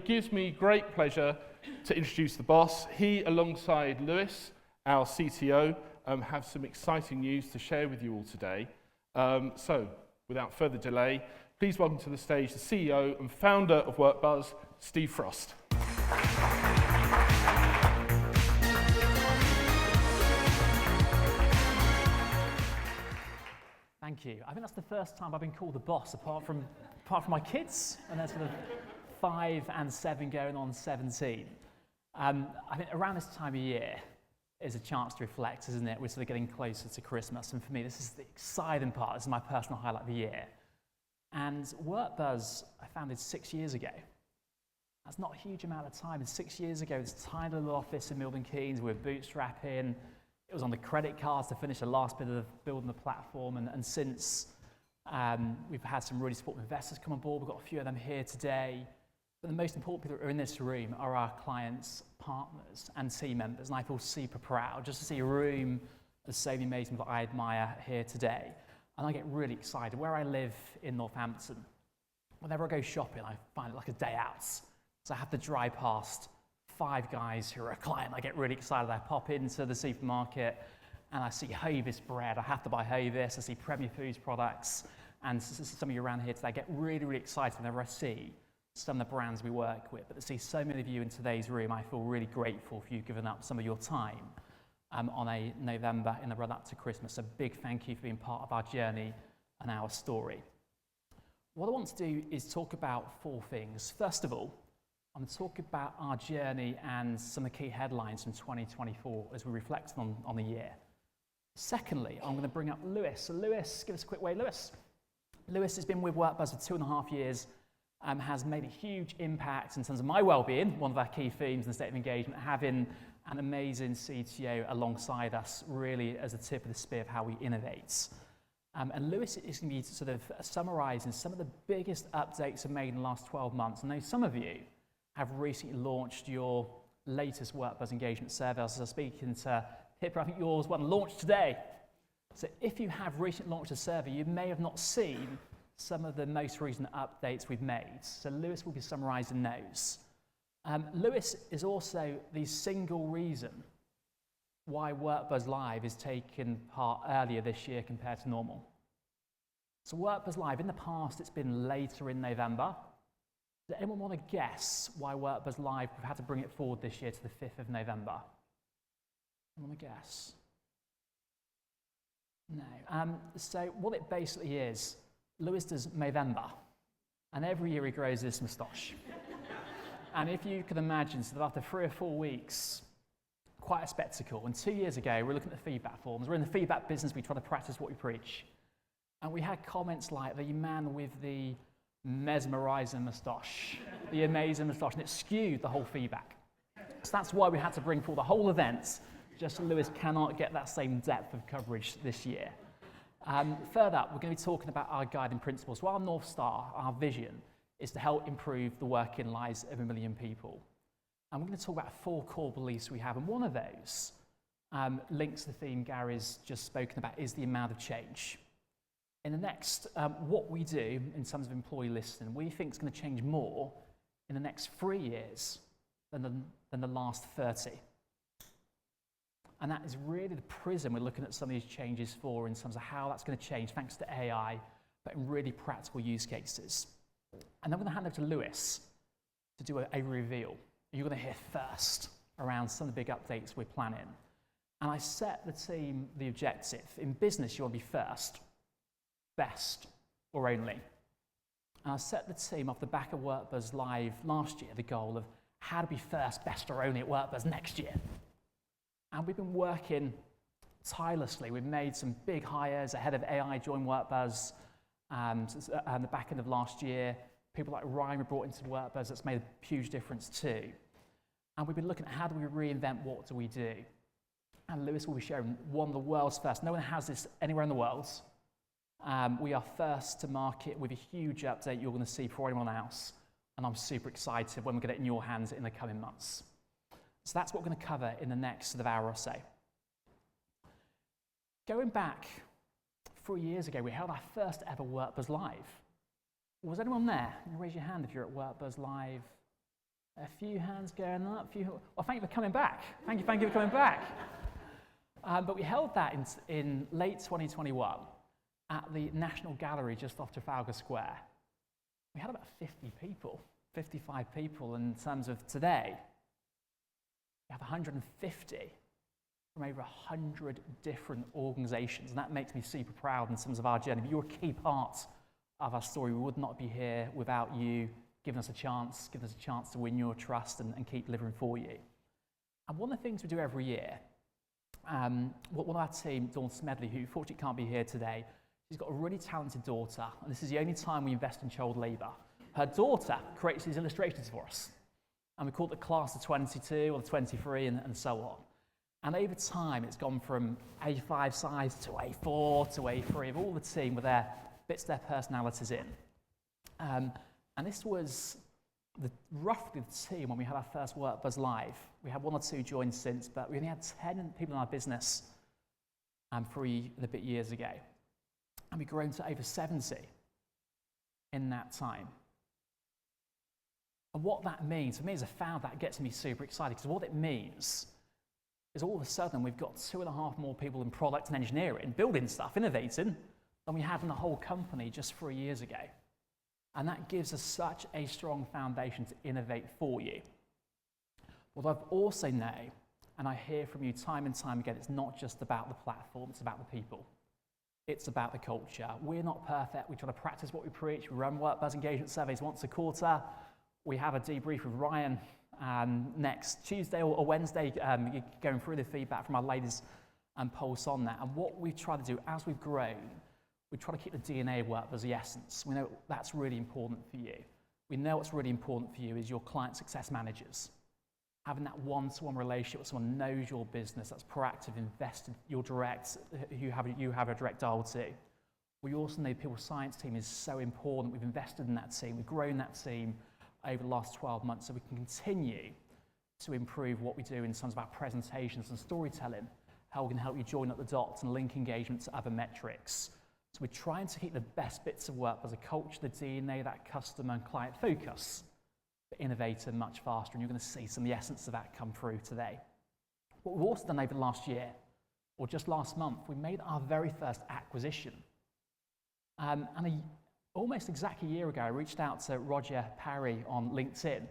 it gives me great pleasure to introduce the boss. He, alongside Lewis, our CTO, have some exciting news to share with you all today. So, without further delay, please welcome to the stage the CEO and founder of WorkBuzz, Steve Frost. Thank you. I think that's the first time I've been called the boss, apart from my kids, and they're sort of 5 and 7 going on 17. I think around this time of year is a chance to reflect, isn't it? We're sort of getting closer to Christmas, and for me, this is the exciting part. This is my personal highlight of the year. And WorkBuzz, I founded 6 years ago. That's not a huge amount of time. And 6 years ago, this tiny little office in Milton Keynes, we were bootstrapping. It was on the credit cards to finish the last bit of building the platform, and since we've had some really supportive investors come on board. We've got a few of them here today. But the most important people that are in this room are our clients, partners, and team members. And I feel super proud just to see a room of so many amazing people that I admire here today. And I get really excited. Where I live in Northampton, whenever I go shopping, I find it like a day out. So I have to drive past 5 guys who are a client. I get really excited. I pop into the supermarket and I see Hovis bread. I have to buy Hovis. I see Premier Foods products. And some of you around here today, I get really, really excited whenever I see some of the brands we work with. But to see so many of you in today's room, I feel really grateful for you giving up some of your time on a November in the run-up to Christmas. A big thank you for being part of our journey and our story. What I want to do is talk about 4 things. First of all, I'm going to talk about our journey and some of the key headlines from 2024 as we reflect on the year. Secondly, I'm going to bring up Lewis. So Lewis, give us a quick wave, Lewis. Lewis has been with WorkBuzz for 2.5 years, has made a huge impact in terms of my well-being, one of our key themes in the state of engagement, having an amazing CTO alongside us, really as the tip of the spear of how we innovate. And Lewis is going to be sort of summarising some of the biggest updates we've made in the last 12 months. I know some of you have recently launched your latest WorkBuzz engagement survey. I was speaking to Pippa, I think yours wasn't launched today. So if you have recently launched a survey, you may have not seen some of the most recent updates we've made. So Lewis will be summarising those. Lewis is also the single reason why WorkBuzz Live is taking part earlier this year compared to normal. So WorkBuzz Live, in the past, it's been later in November. Does anyone want to guess why WorkBuzz Live, we've had to bring it forward this year to the 5th of November? Anyone want to guess? No. So what it basically is, Lewis does Movember, and every year he grows this moustache. And if you can imagine, so after 3 or 4 weeks, quite a spectacle. And 2 years ago, we're looking at the feedback forms. We're in the feedback business. We try to practice what we preach. And we had comments like the man with the mesmerising moustache, the amazing moustache, and it skewed the whole feedback. So that's why we had to bring forward the whole event, just so Lewis cannot get that same depth of coverage this year. Further up, we're going to be talking about our guiding principles. So our North Star, our vision, is to help improve the working lives of 1 million people. And we're going to talk about 4 core beliefs we have, and one of those links to the theme Gary's just spoken about, is the amount of change. In the next, what we do in terms of employee listening, we think is going to change more in the next 3 years than the last 30. And that is really the prism we're looking at some of these changes for in terms of how that's going to change thanks to AI, but in really practical use cases. And then I'm going to hand over to Lewis to do a reveal. You're going to hear first around some of the big updates we're planning. And I set the team the objective. In business, you want to be first, best, or only. And I set the team off the back of WorkBuzz Live last year, the goal of how to be first, best, or only at WorkBuzz next year. And we've been working tirelessly. We've made some big hires. A head of AI joined WorkBuzz at the back end of last year. People like Ryan were brought into WorkBuzz. That's made a huge difference too. And we've been looking at how do we reinvent, what do we do? And Lewis will be sharing one of the world's first. No one has this anywhere in the world. We are first to market with a huge update you're going to see before anyone else. And I'm super excited when we get it in your hands in the coming months. So that's what we're going to cover in the next sort of hour or so. Going back 3 years ago, we held our first ever WorkBuzz Live. Was anyone there? You raise your hand if you're at WorkBuzz Live A few hands going up. Well, thank you for coming back. Thank you for coming back. But we held that in late 2021 at the National Gallery just off Trafalgar Square. We had about 50 people, 55 people. In terms of today, we have 150 from over 100 different organisations, and that makes me super proud in terms of our journey. But you're a key part of our story. We would not be here without you giving us a chance to win your trust and keep delivering for you. And one of the things we do every year, one of our team, Dawn Smedley, who fortunately can't be here today, she's got a really talented daughter, and this is the only time we invest in child labour. Her daughter creates these illustrations for us, and we call it the class of 22 or the 23 and so on. And over time, it's gone from A5 size to A4 to A3 of all the team with their bits of their personalities in. And this was roughly the team when we had our first WorkBuzz Live. We had 1 or 2 join since, but we only had 10 people in our business 3 and a bit years ago. And we've grown to over 70 in that time. And what that means, for me as a founder, that gets me super excited, because what it means is all of a sudden we've got 2.5 more people in product and engineering, building stuff, innovating, than we had in the whole company just 3 years ago. And that gives us such a strong foundation to innovate for you. What I've also know, and I hear from you time and time again, it's not just about the platform, it's about the people. It's about the culture. We're not perfect. We try to practice what we preach. We run WorkBuzz engagement surveys once a quarter. We have a debrief with Ryan next Tuesday or Wednesday, going through the feedback from our ladies and pulse on that. And what we try to do as we've grown, we try to keep the DNA of WorkBuzz the essence. We know that's really important for you. We know what's really important for you is your client success managers. Having that one-to-one relationship with someone who knows your business, that's proactive, invested, your direct, you have a direct dial to. We also know the people science team is so important. We've invested in that team. We've grown that team over the last 12 months so we can continue to improve what we do in terms of our presentations and storytelling, how we can help you join up the dots and link engagement to other metrics. So we're trying to keep the best bits of work as a culture, the DNA, that customer and client focus, but innovate much faster, and you're going to see some of the essence of that come through today. What we've also done over the last year, or just last month, we made our very first acquisition. Almost exactly a year ago, I reached out to Roger Parry on LinkedIn.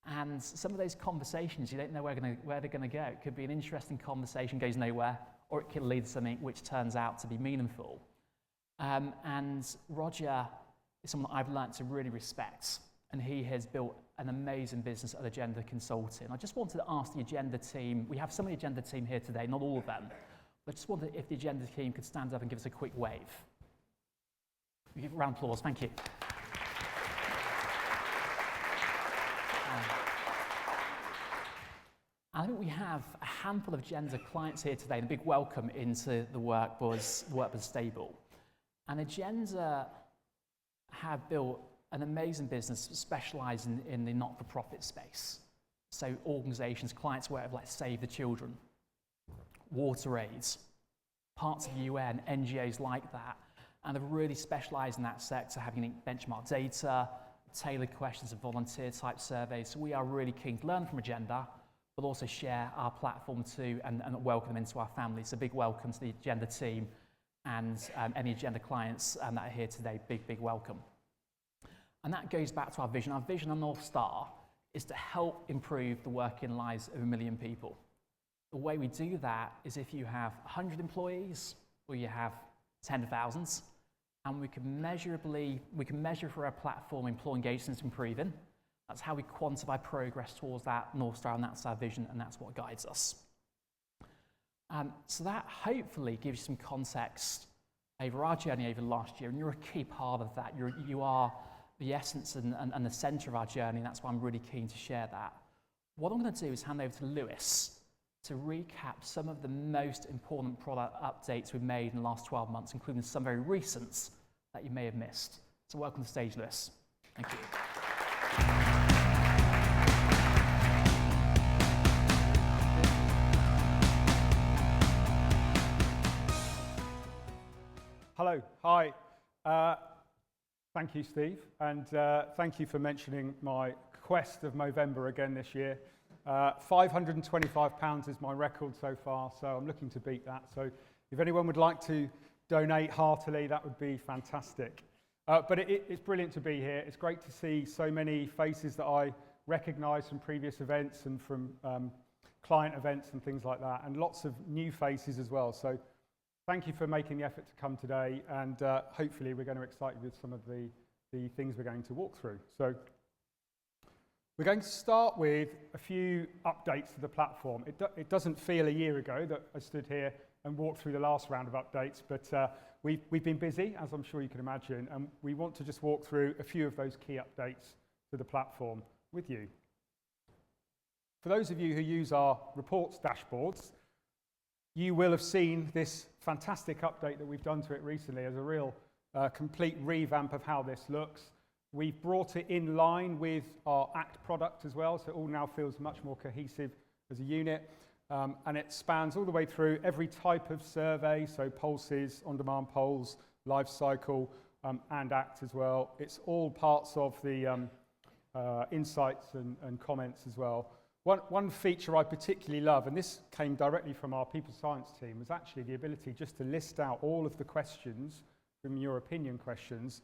And some of those conversations, you don't know where they're going to go. It could be an interesting conversation, goes nowhere, or it could lead to something which turns out to be meaningful. And Roger is someone that I've learned to really respect, and he has built an amazing business at Agenda Consulting. I just wanted to ask the Agenda team, we have some of the Agenda team here today, not all of them, but I just wondered if the Agenda team could stand up and give us a quick wave. We give a round of applause, thank you. I think we have a handful of Agenda clients here today, and a big welcome into the WorkBuzz stable. And Agenda have built an amazing business specialising in the not-for-profit space. So organisations, clients work with like Save the Children, WaterAid, parts of the UN, NGOs like that, and they've really specialised in that sector, having unique benchmark data, tailored questions and volunteer-type surveys. So we are really keen to learn from Agenda, but also share our platform too and welcome them into our family. So big welcome to the Agenda team and any Agenda clients that are here today, big welcome. And that goes back to our vision. Our vision, our North Star, is to help improve the working lives of 1 million people. The way we do that is if you have 100 employees or you have 10,000, and we can measure for our platform employee engagement improving. That's how we quantify progress towards that North Star, and that's our vision, and that's what guides us. So that hopefully gives you some context over our journey over the last year, and you're a key part of that. You are the essence and the centre of our journey, and that's why I'm really keen to share that. What I'm going to do is hand over to Lewis to recap some of the most important product updates we've made in the last 12 months, including some very recent that you may have missed. So welcome to the stage, Lewis. Thank you. Hello, hi. Thank you, Steve, and thank you for mentioning my quest of Movember again this year. £525 is my record so far, so I'm looking to beat that. So if anyone would like to donate heartily, that would be fantastic. But it's brilliant to be here. It's great to see so many faces that I recognise from previous events and from client events and things like that, and lots of new faces as well. So thank you for making the effort to come today, and hopefully we're going to excite you with some of the things we're going to walk through. So we're going to start with a few updates to the platform. It doesn't feel a year ago that I stood here and walked through the last round of updates, but we've been busy, as I'm sure you can imagine, and we want to just walk through a few of those key updates to the platform with you. For those of you who use our reports dashboards, you will have seen this fantastic update that we've done to it recently as a real complete revamp of how this looks. We've brought it in line with our ACT product as well, so it all now feels much more cohesive as a unit. And it spans all the way through every type of survey, so pulses, on-demand polls, life cycle, and ACT as well. It's all parts of the insights and comments as well. One feature I particularly love, and this came directly from our people science team, was actually the ability just to list out all of the questions from your opinion questions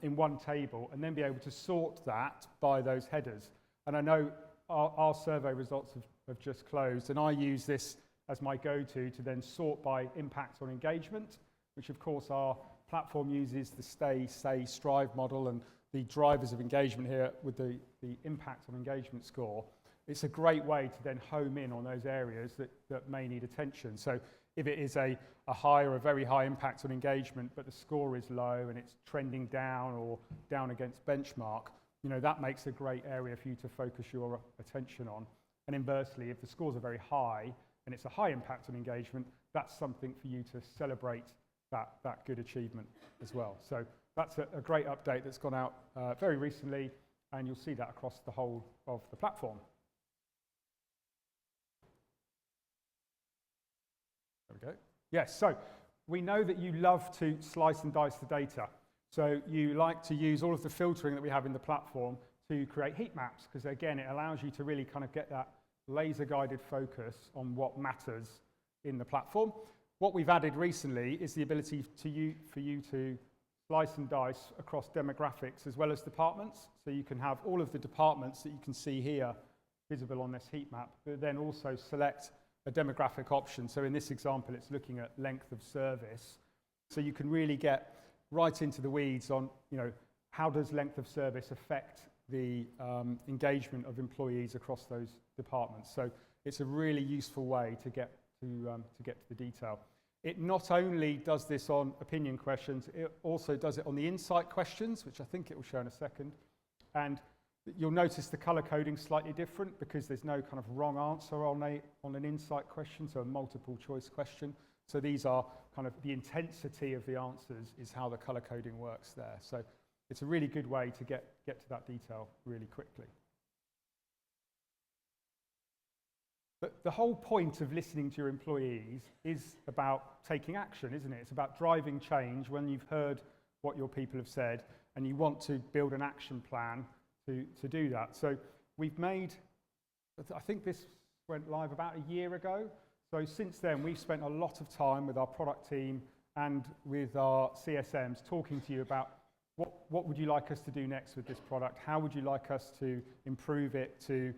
in one table, and then be able to sort that by those headers. And I know our survey results have just closed, and I use this as my go-to to then sort by impact on engagement, which of course our platform uses the stay, say, strive model and the drivers of engagement here with the impact on engagement score. It's a great way to then home in on those areas that may need attention. So if it is a high or a very high impact on engagement, but the score is low and it's trending down or down against benchmark, that makes a great area for you to focus your attention on. And inversely, if the scores are very high and it's a high impact on engagement, that's something for you to celebrate that good achievement as well. So that's a great update that's gone out very recently, and you'll see that across the whole of the platform. There we go. Yes, so we know that you love to slice and dice the data. So you like to use all of the filtering that we have in the platform to create heat maps, because again, it allows you to really kind of get that laser-guided focus on what matters in the platform. What we've added recently is the ability for you to slice and dice across demographics as well as departments. So you can have all of the departments that you can see here visible on this heat map, but then also select a demographic option. So in this example, it's looking at length of service. So you can really get right into the weeds on, how does length of service affect the engagement of employees across those departments. So it's a really useful way to get to the detail. It not only does this on opinion questions, it also does it on the insight questions, which I think it will show in a second. And you'll notice the color coding slightly different because there's no kind of wrong answer on an insight question, so a multiple choice question. So these are kind of the intensity of the answers is how the color coding works there. So it's a really good way to get to that detail really quickly. But the whole point of listening to your employees is about taking action, isn't it? It's about driving change when you've heard what your people have said and you want to build an action plan to do that. So we've made, I think this went live about a year ago. So since then, we've spent a lot of time with our product team and with our CSMs talking to you about what would you like us to do next with this product? How would you like us to improve it, to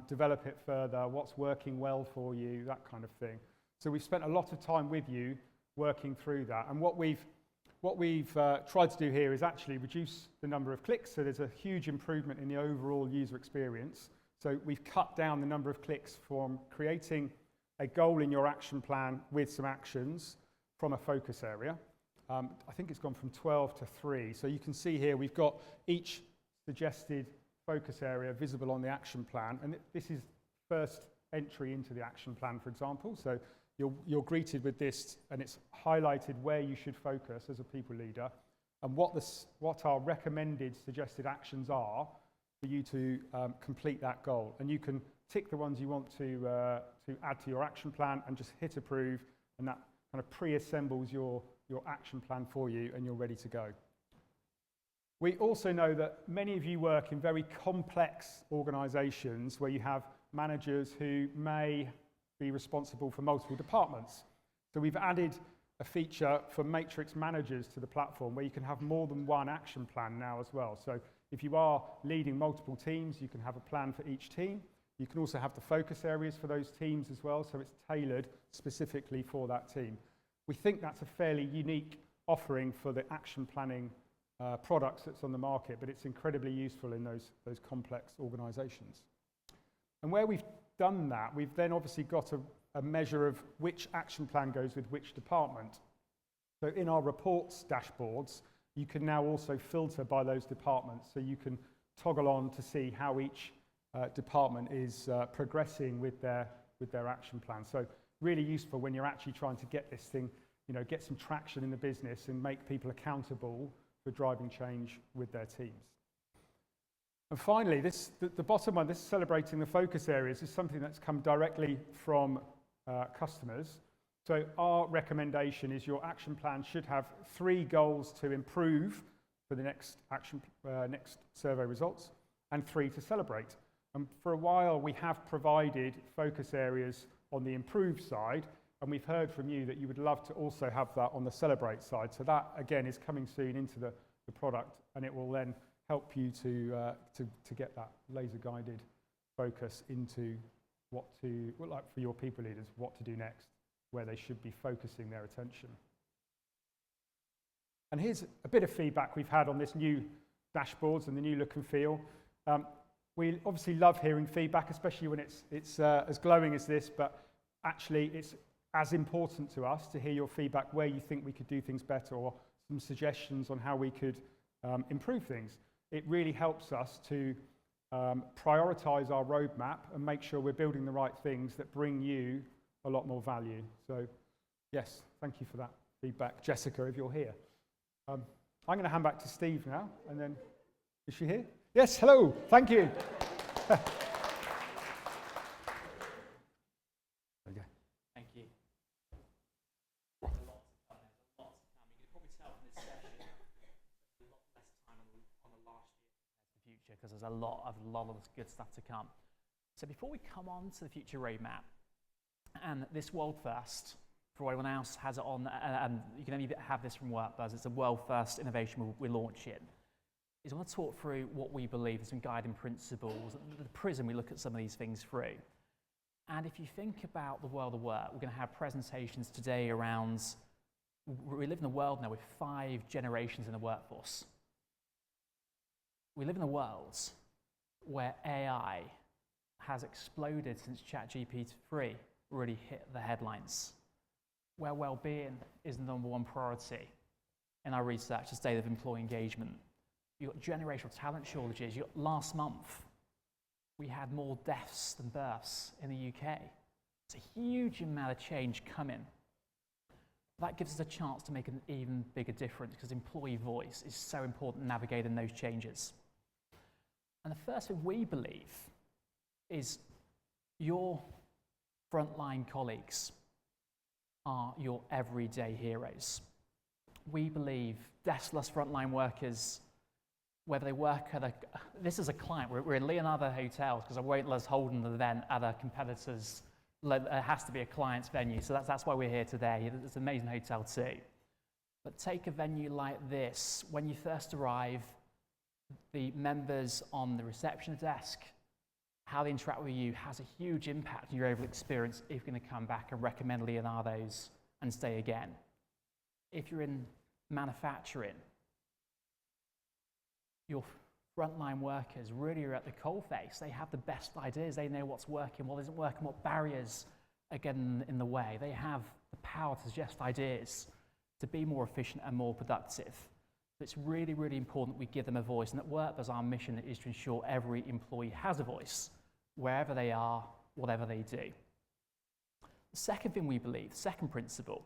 develop it further? What's working well for you? That kind of thing. So we've spent a lot of time with you working through that. And what we've tried to do here is actually reduce the number of clicks. So there's a huge improvement in the overall user experience. So we've cut down the number of clicks from creating a goal in your action plan with some actions from a focus area. I think it's gone from 12 to 3. So you can see here we've got each suggested focus area visible on the action plan. And this is first entry into the action plan, for example. So you're greeted with this, and it's highlighted where you should focus as a people leader and what our recommended suggested actions are for you to complete that goal. And you can tick the ones you want to add to your action plan and just hit approve, and that kind of pre-assembles your action plan for you, and you're ready to go. We also know that many of you work in very complex organisations where you have managers who may be responsible for multiple departments. So we've added a feature for matrix managers to the platform where you can have more than one action plan now as well. So if you are leading multiple teams, you can have a plan for each team. You can also have the focus areas for those teams as well, so it's tailored specifically for that team. We think that's a fairly unique offering for the action planning products that's on the market, but it's incredibly useful in those complex organisations. And where we've done that, we've then obviously got a measure of which action plan goes with which department. So in our reports dashboards, you can now also filter by those departments, so you can toggle on to see how each department is progressing with their action plan. So really useful when you're actually trying to get this thing, get some traction in the business and make people accountable for driving change with their teams. And finally, the bottom one, this is celebrating the focus areas, is something that's come directly from customers. So our recommendation is your action plan should have 3 goals to improve for the next survey results, and 3 to celebrate. And for a while, we have provided focus areas on the improve side, and we've heard from you that you would love to also have that on the celebrate side. So that, again, is coming soon into the product, and it will then help you to get that laser-guided focus into like for your people leaders, what to do next, where they should be focusing their attention. And here's a bit of feedback we've had on this new dashboards and the new look and feel. We obviously love hearing feedback, especially when it's as glowing as this, but actually it's as important to us to hear your feedback where you think we could do things better, or some suggestions on how we could improve things. It really helps us to prioritise our roadmap and make sure we're building the right things that bring you a lot more value. So yes, thank you for that feedback, Jessica, if you're here. I'm going to hand back to Steve now, and then, is she here? Yes, hello, thank you. Okay. Thank you. There's a lot to come. You can probably tell from this session, a lot less time on the last year compared to the future, because there's a lot of good stuff to come. So before we come on to the future roadmap, and this world first, for anyone else has it on, you can only have this from WorkBuzz, it's a world first innovation we're launching, is I want to talk through what we believe are some guiding principles, the prism we look at some of these things through. And if you think about the world of work, we're going to have presentations today around, we live in a world now with 5 generations in the workforce. We live in a world where AI has exploded since ChatGPT-3 really hit the headlines, where well-being is the #1 priority in our research, the state of employee engagement. You've got generational talent shortages. Last month, we had more deaths than births in the UK. It's a huge amount of change coming. That gives us a chance to make an even bigger difference, because employee voice is so important in navigating those changes. And the first thing we believe is your frontline colleagues are your everyday heroes. We believe deskless frontline workers, whether they work at this is a client, we're in Leonardo Hotels, because I won't let us hold an event at a competitor's, it has to be a client's venue, so that's why we're here today. It's an amazing hotel too. But take a venue like this, when you first arrive, the members on the reception desk, how they interact with you has a huge impact on your overall experience if you're going to come back and recommend Leonardo's and stay again. If you're in manufacturing, your frontline workers really are at the coalface. They have the best ideas. They know what's working, what isn't working, what barriers are getting in the way. They have the power to suggest ideas to be more efficient and more productive. So it's really, really important that we give them a voice. And at WorkBuzz, our mission is to ensure every employee has a voice, wherever they are, whatever they do. The second thing we believe, the second principle,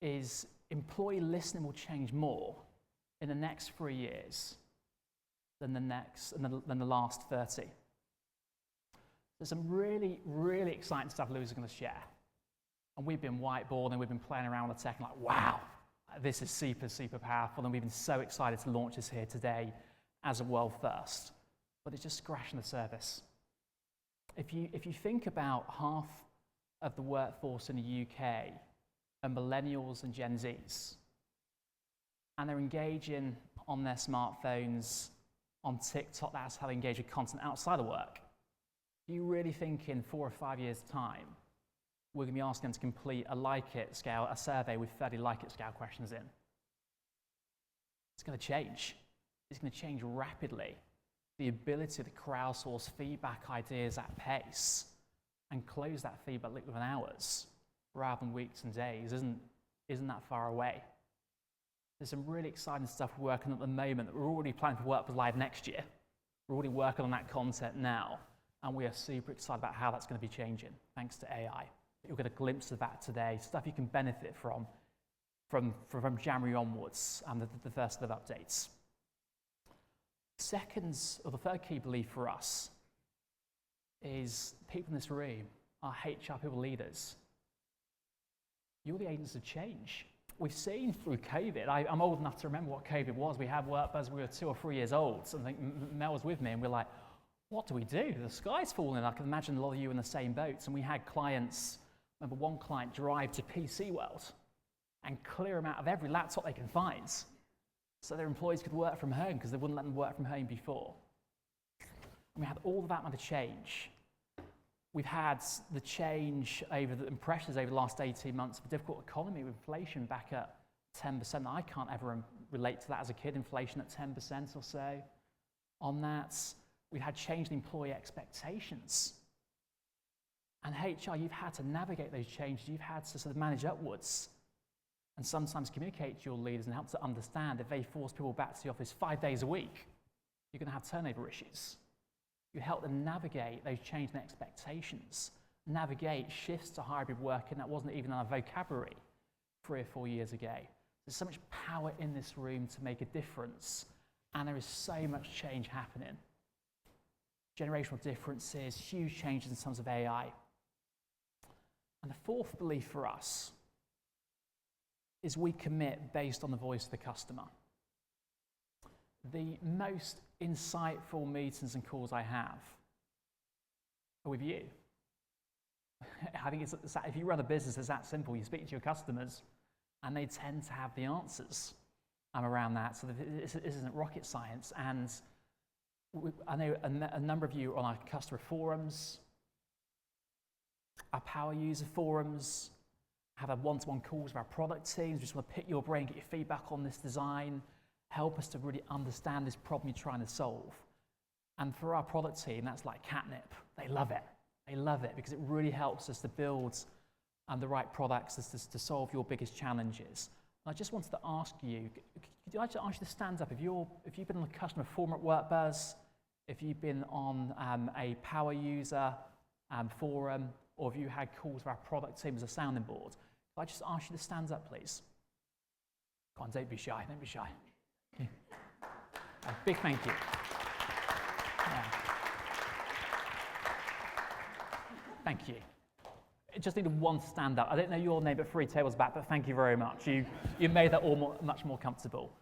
is employee listening will change more in the next 3 years than the last 30. There's some really, really exciting stuff Louis is going to share. And we've been whiteboarding, we've been playing around with the tech, and like, wow, This is super, super powerful, and we've been so excited to launch this here today as a world first. But it's just scratching the surface. If you think about half of the workforce in the UK are millennials and Gen Zs, and they're engaging on their smartphones, on TikTok, that's how they engage with content outside of work. Do you really think in 4 or 5 years' time, we're going to be asking them to complete a like-it scale, a survey with 30 like-it scale questions in? It's going to change. It's going to change rapidly. The ability to crowdsource feedback ideas at pace and close that feedback loop within hours rather than weeks and days isn't that far away. There's some really exciting stuff we're working on at the moment that we're already planning for WorkBuzz Live next year. We're already working on that content now, and we are super excited about how that's going to be changing thanks to AI. You'll get a glimpse of that today, stuff you can benefit from January onwards, and the first of the updates. The third key belief for us is people in this room are HR people leaders. You're the agents of change. We've seen through COVID, I'm old enough to remember what COVID was. We had WorkBuzz, we were 2 or 3 years old. So I think Mel was with me, and we're like, what do we do? The sky's falling. I can imagine a lot of you in the same boats. And we had clients, remember one client drive to PC World and clear them out of every laptop they can find so their employees could work from home because they wouldn't let them work from home before. And we had all of that amount of change. We've had the change over the pressures over the last 18 months of a difficult economy with inflation back at 10%. I can't ever relate to that as a kid, inflation at 10% or so. On that, we've had change in employee expectations. And HR, you've had to navigate those changes. You've had to sort of manage upwards and sometimes communicate to your leaders and help to understand if they force people back to the office 5 days a week, you're going to have turnover issues. You help them navigate those changing expectations, navigate shifts to hybrid working that wasn't even in our vocabulary 3 or 4 years ago. There's so much power in this room to make a difference, and there is so much change happening. Generational differences, huge changes in terms of AI. And the fourth belief for us is we commit based on the voice of the customer. The most insightful meetings and calls I have are with you. I think if you run a business, it's that simple. You speak to your customers, and they tend to have the answers around that. So this isn't rocket science. And I know a number of you are on our customer forums, our power user forums, have a one-to-one calls with our product teams. We just want to pick your brain, get your feedback on this design, help us to really understand this problem you're trying to solve. And for our product team, that's like catnip. They love it. They love it because it really helps us to build the right products to solve your biggest challenges. And I just wanted to ask you, could I just ask you to stand up? If you've been on a customer forum at WorkBuzz, if you've been on a power user forum, or if you had calls with our product team as a sounding board, could I just ask you to stand up, please? Come on, don't be shy, don't be shy. A big thank you. Yeah. Thank you. I just needed one to stand up. I don't know your name, but 3 tables back, but thank you very much. You made that all much more comfortable.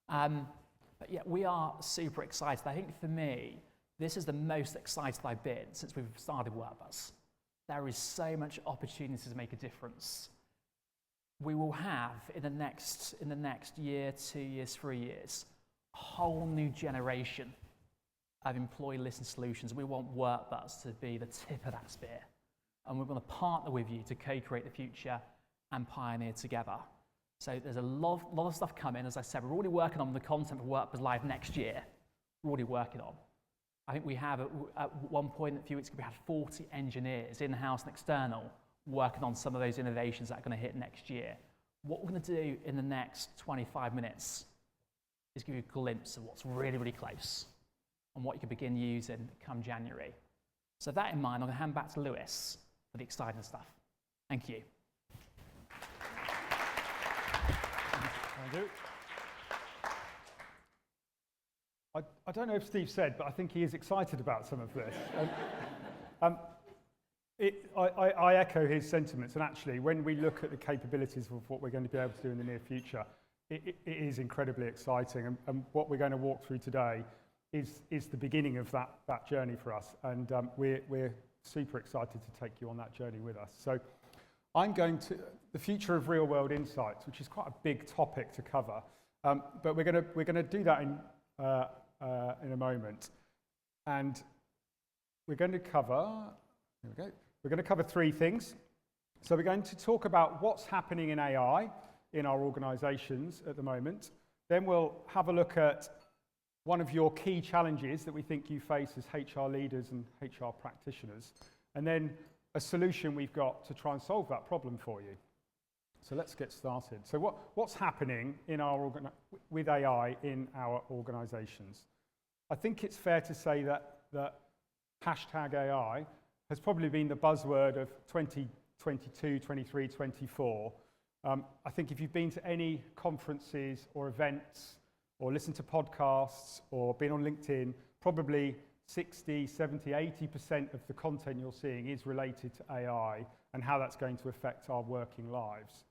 But yeah, we are super excited. I think for me, this is the most excited I've been since we've started WorkBuzz. There is so much opportunity to make a difference. We will have in the next year, 2 years, 3 years, a whole new generation of employee listening solutions. We want WorkBuzz to be the tip of that spear. And we're going to partner with you to co-create the future and pioneer together. So there's a lot of stuff coming. As I said, we're already working on the content for WorkBuzz Live next year. We're already working on. I think we have, at one point a few weeks ago, we had 40 engineers, in-house and external, working on some of those innovations that are going to hit next year. What we're going to do in the next 25 minutes is give you a glimpse of what's really, really close and what you can begin using come January. So with that in mind, I'm going to hand back to Lewis for the exciting stuff. Thank you. Thank you. I don't know if Steve said, but I think he is excited about some of this. I echo his sentiments, and actually, when we look at the capabilities of what we're going to be able to do in the near future, it is incredibly exciting, and what we're going to walk through today is the beginning of that journey for us, and we're super excited to take you on that journey with us. So I'm going to the future of real-world insights, which is quite a big topic to cover, but we're going to do that in a moment, and we're going to cover. There we go. We're going to cover three things. So we're going to talk about what's happening in AI in our organisations at the moment. Then we'll have a look at one of your key challenges that we think you face as HR leaders and HR practitioners, and then a solution we've got to try and solve that problem for you. So let's get started. So what's happening in with AI in our organisations? I think it's fair to say that hashtag AI has probably been the buzzword of 2022, 23, 24. I think if you've been to any conferences or events or listened to podcasts or been on LinkedIn, probably 60, 70, 80% of the content you're seeing is related to AI and how that's going to affect our working lives.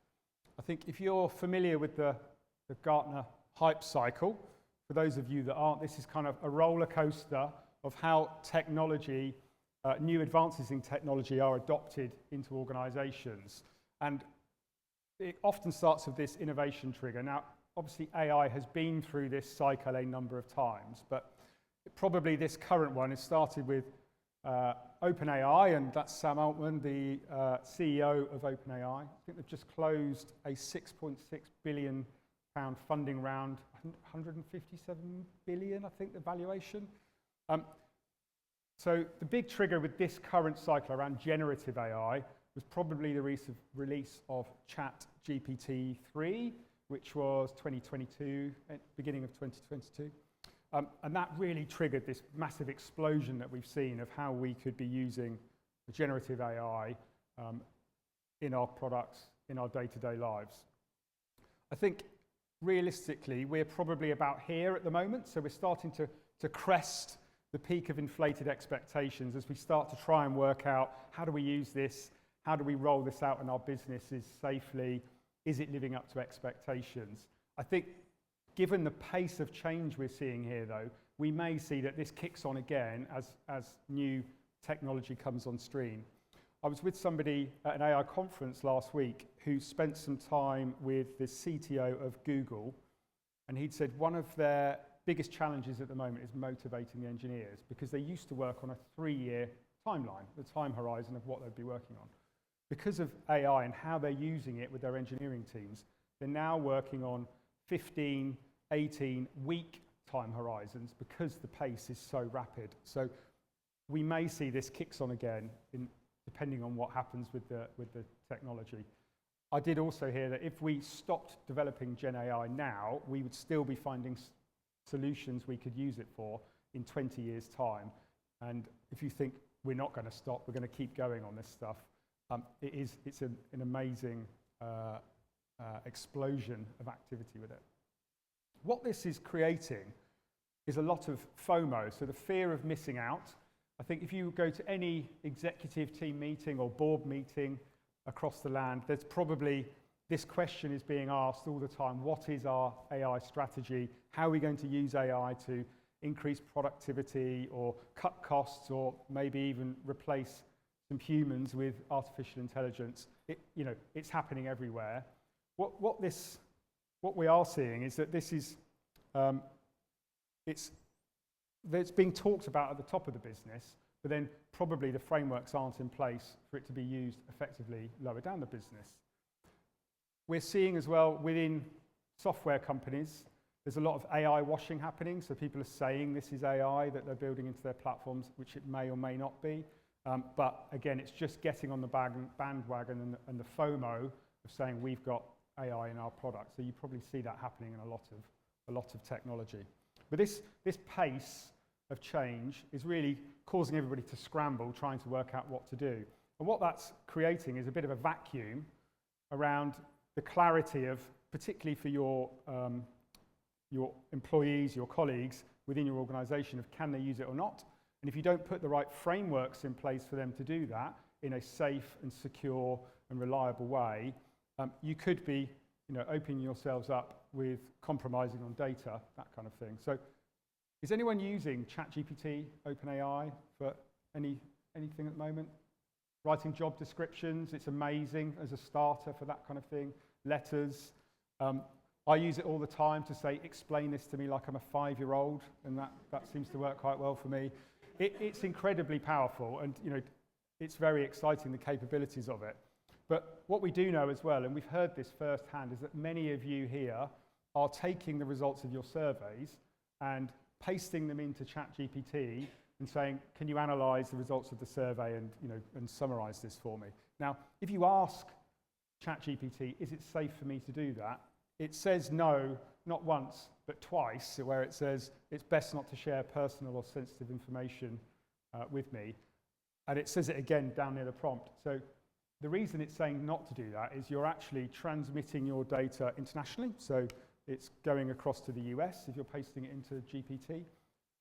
I think if you're familiar with the Gartner hype cycle, for those of you that aren't, this is kind of a roller coaster of how technology, new advances in technology are adopted into organizations. And it often starts with this innovation trigger. Now, obviously AI has been through this cycle a number of times, but probably this current one has started with OpenAI, and that's Sam Altman, the CEO of OpenAI. I think they've just closed a £6.6 billion funding round, 157 billion, I think, the valuation. So the big trigger with this current cycle around generative AI was probably the release of ChatGPT 3, which was 2022, beginning of 2022. And that really triggered this massive explosion that we've seen of how we could be using generative AI in our products, in our day-to-day lives. I think realistically, we're probably about here at the moment, so we're starting to crest the peak of inflated expectations as we start to try and work out how do we use this, how do we roll this out in our businesses safely, is it living up to expectations? I think given the pace of change we're seeing here, though, we may see that this kicks on again as new technology comes on stream. I was with somebody at an AI conference last week who spent some time with the CTO of Google, and he'd said one of their biggest challenges at the moment is motivating the engineers, because they used to work on a 3-year timeline, the time horizon of what they'd be working on. Because of AI and how they're using it with their engineering teams, they're now working on 15, 18-week time horizons because the pace is so rapid. So we may see this kicks on again, depending on what happens with the technology. I did also hear that if we stopped developing Gen AI now, we would still be finding solutions we could use it for in 20 years' time. And if you think we're not going to stop, we're going to keep going on this stuff, it's an amazing explosion of activity with it. What this is creating is a lot of FOMO, so the fear of missing out. I think if you go to any executive team meeting or board meeting across the land, there's probably this question is being asked all the time: what is our AI strategy? How are we going to use AI to increase productivity or cut costs, or maybe even replace some humans with artificial intelligence? It's happening everywhere. What we are seeing is that this is it's being talked about at the top of the business, but then probably the frameworks aren't in place for it to be used effectively lower down the business. We're seeing as well within software companies, there's a lot of AI washing happening. So people are saying this is AI that they're building into their platforms, which it may or may not be. But again, it's just getting on the bandwagon and the FOMO of saying we've got AI in our product. So you probably see that happening in a lot of technology. But this pace of change is really causing everybody to scramble, trying to work out what to do. And what that's creating is a bit of a vacuum around the clarity of, particularly for your employees, your colleagues within your organization, of can they use it or not. And if you don't put the right frameworks in place for them to do that in a safe and secure and reliable way, you could be opening yourselves up with compromising on data, that kind of thing. So is anyone using ChatGPT, OpenAI for anything at the moment? Writing job descriptions, it's amazing as a starter for that kind of thing. Letters. I use it all the time to say, explain this to me like I'm a 5-year-old, and that seems to work quite well for me. It's incredibly powerful, and it's very exciting, the capabilities of it. But what we do know as well, and we've heard this firsthand, is that many of you here are taking the results of your surveys and pasting them into ChatGPT and saying, can you analyze the results of the survey and summarize this for me? Now, if you ask ChatGPT, is it safe for me to do that? It says no, not once, but twice, where it says it's best not to share personal or sensitive information with me. And it says it again down near the prompt. So the reason it's saying not to do that is you're actually transmitting your data internationally. So it's going across to the US if you're pasting it into GPT.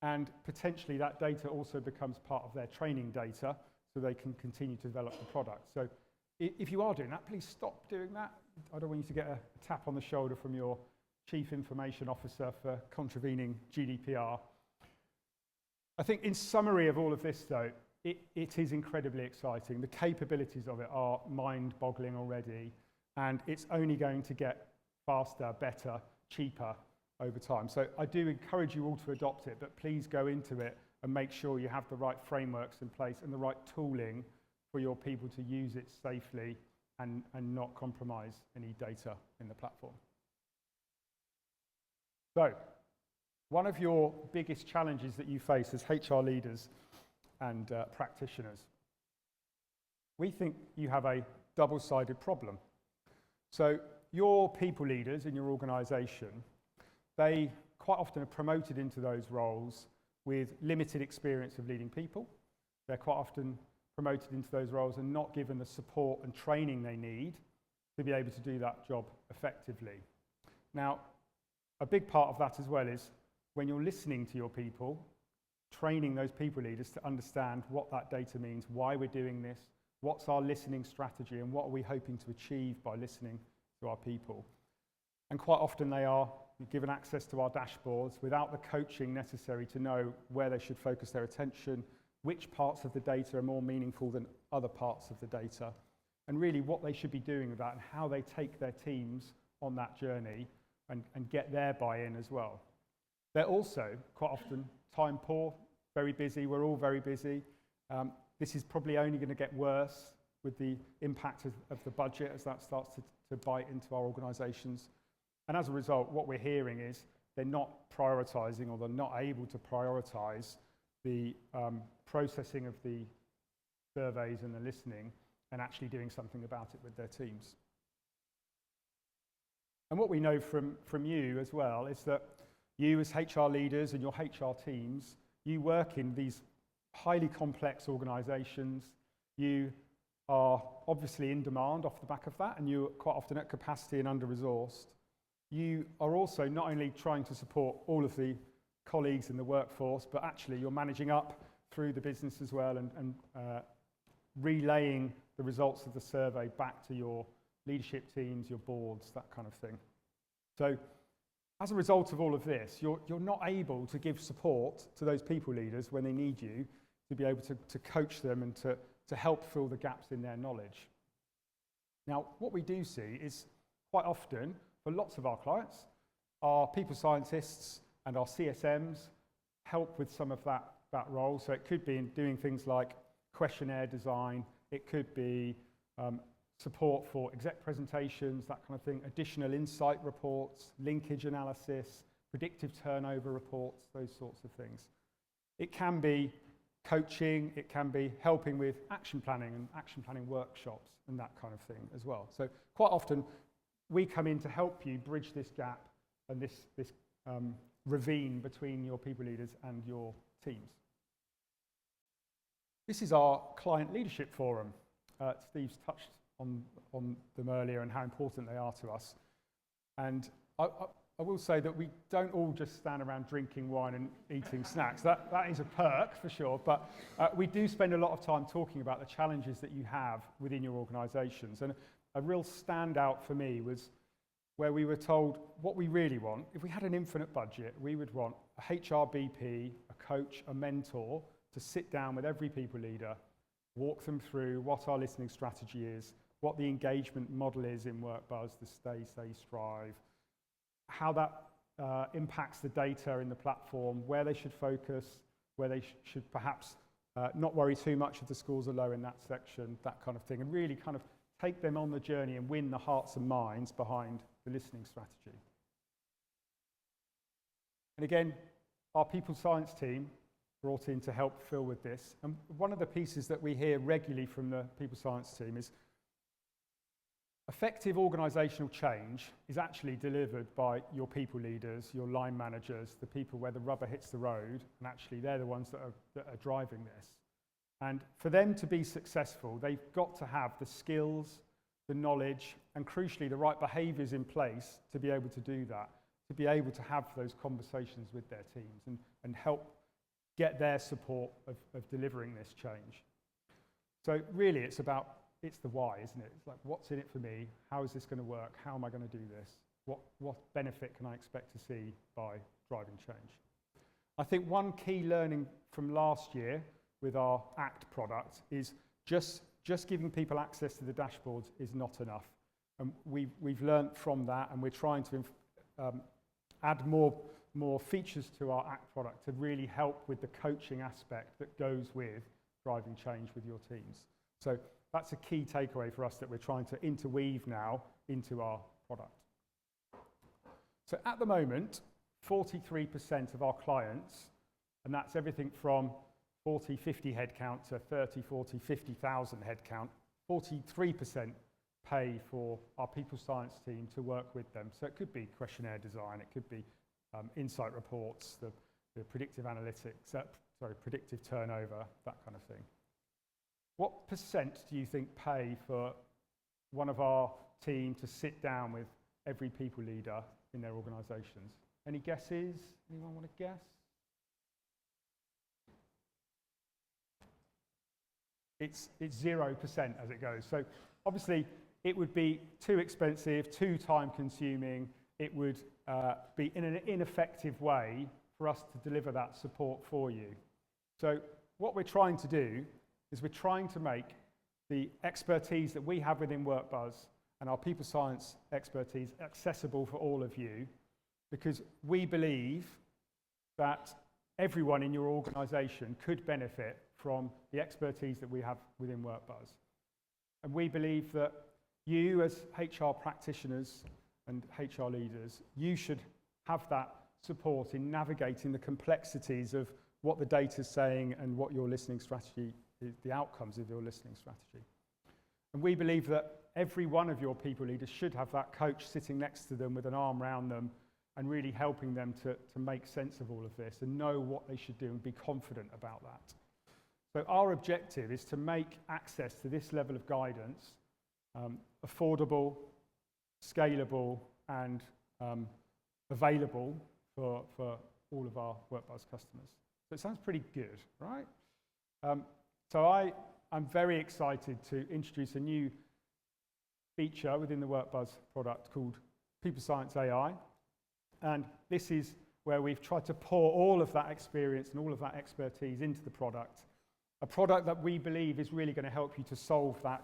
And potentially that data also becomes part of their training data so they can continue to develop the product. So if you are doing that, please stop doing that. I don't want you to get a tap on the shoulder from your Chief Information Officer for contravening GDPR. I think in summary of all of this, though, it is incredibly exciting. The capabilities of it are mind-boggling already, and it's only going to get faster, better, cheaper over time. So I do encourage you all to adopt it, but please go into it and make sure you have the right frameworks in place and the right tooling for your people to use it safely and not compromise any data in the platform. So, one of your biggest challenges that you face as HR leaders and practitioners, we think you have a double-sided problem. So, your people leaders in your organization, they quite often are promoted into those roles with limited experience of leading people. They're quite often promoted into those roles and not given the support and training they need to be able to do that job effectively. Now, a big part of that as well is when you're listening to your people, training those people leaders to understand what that data means, why we're doing this, what's our listening strategy, and what are we hoping to achieve by listening to our people. And quite often they are given access to our dashboards without the coaching necessary to know where they should focus their attention, which parts of the data are more meaningful than other parts of the data, and really what they should be doing with that and how they take their teams on that journey and get their buy-in as well. They're also quite often time poor, very busy. We're all very busy. This is probably only going to get worse with the impact of the budget as that starts to bite into our organisations. And as a result, what we're hearing is they're not prioritising, or they're not able to prioritise the processing of the surveys and the listening and actually doing something about it with their teams. And what we know from you as well is that you as HR leaders and your HR teams, you work in these highly complex organisations. You are obviously in demand off the back of that, and you're quite often at capacity and under-resourced. You are also not only trying to support all of the colleagues in the workforce, but actually you're managing up through the business as well and relaying the results of the survey back to your leadership teams, your boards, that kind of thing. So as a result of all of this, you're not able to give support to those people leaders when they need you to be able to coach them and to help fill the gaps in their knowledge. Now, what we do see is quite often, for lots of our clients, our people scientists and our CSMs help with some of that role. So it could be in doing things like questionnaire design, it could be support for exec presentations, that kind of thing, additional insight reports, linkage analysis, predictive turnover reports, those sorts of things. It can be coaching, it can be helping with action planning and action planning workshops and that kind of thing as well. So quite often we come in to help you bridge this gap and this ravine between your people leaders and your teams. This is our client leadership forum. Steve's touched on them earlier and how important they are to us. And I will say that we don't all just stand around drinking wine and eating snacks. That is a perk for sure, but we do spend a lot of time talking about the challenges that you have within your organisations. And a real standout for me was where we were told what we really want. If we had an infinite budget, we would want a HRBP, a coach, a mentor to sit down with every people leader, walk them through what our listening strategy is, what the engagement model is in WorkBuzz, the stay, say, strive, how that impacts the data in the platform, where they should focus, where they should perhaps not worry too much if the scores are low in that section, that kind of thing, and really kind of take them on the journey and win the hearts and minds behind the listening strategy. And again, our people science team brought in to help Phil with this. And one of the pieces that we hear regularly from the people science team is effective organisational change is actually delivered by your people leaders, your line managers, the people where the rubber hits the road, and actually they're the ones that are driving this. And for them to be successful, they've got to have the skills, the knowledge, and crucially the right behaviours in place to be able to do that, to be able to have those conversations with their teams and help get their support of delivering this change. So really it's the why, isn't it? It's like, what's in it for me? How is this going to work? How am I going to do this? What benefit can I expect to see by driving change? I think one key learning from last year with our ACT product is just giving people access to the dashboards is not enough. And we've learnt from that, and we're trying to add more features to our ACT product to really help with the coaching aspect that goes with driving change with your teams. So that's a key takeaway for us that we're trying to interweave now into our product. So at the moment, 43% of our clients, and that's everything from 40, 50 headcount to 30, 40, 50,000 headcount, 43% pay for our people science team to work with them. So it could be questionnaire design, it could be insight reports, the predictive analytics, predictive turnover, that kind of thing. What percent do you think pay for one of our team to sit down with every people leader in their organisations? Any guesses? Anyone want to guess? It's 0% as it goes. So obviously it would be too expensive, too time consuming. It would be in an ineffective way for us to deliver that support for you. So what we're trying to do is we're trying to make the expertise that we have within WorkBuzz and our people science expertise accessible for all of you, because we believe that everyone in your organisation could benefit from the expertise that we have within WorkBuzz. And we believe that you as HR practitioners and HR leaders, you should have that support in navigating the complexities of what the data is saying and what your listening strategy is, the outcomes of your listening strategy. And we believe that every one of your people leaders should have that coach sitting next to them with an arm around them and really helping them to make sense of all of this and know what they should do and be confident about that. So our objective is to make access to this level of guidance affordable, scalable, and available for all of our WorkBuzz customers. So it sounds pretty good, right? So I'm very excited to introduce a new feature within the WorkBuzz product called People Science AI. And this is where we've tried to pour all of that experience and all of that expertise into the product. A product that we believe is really going to help you to solve that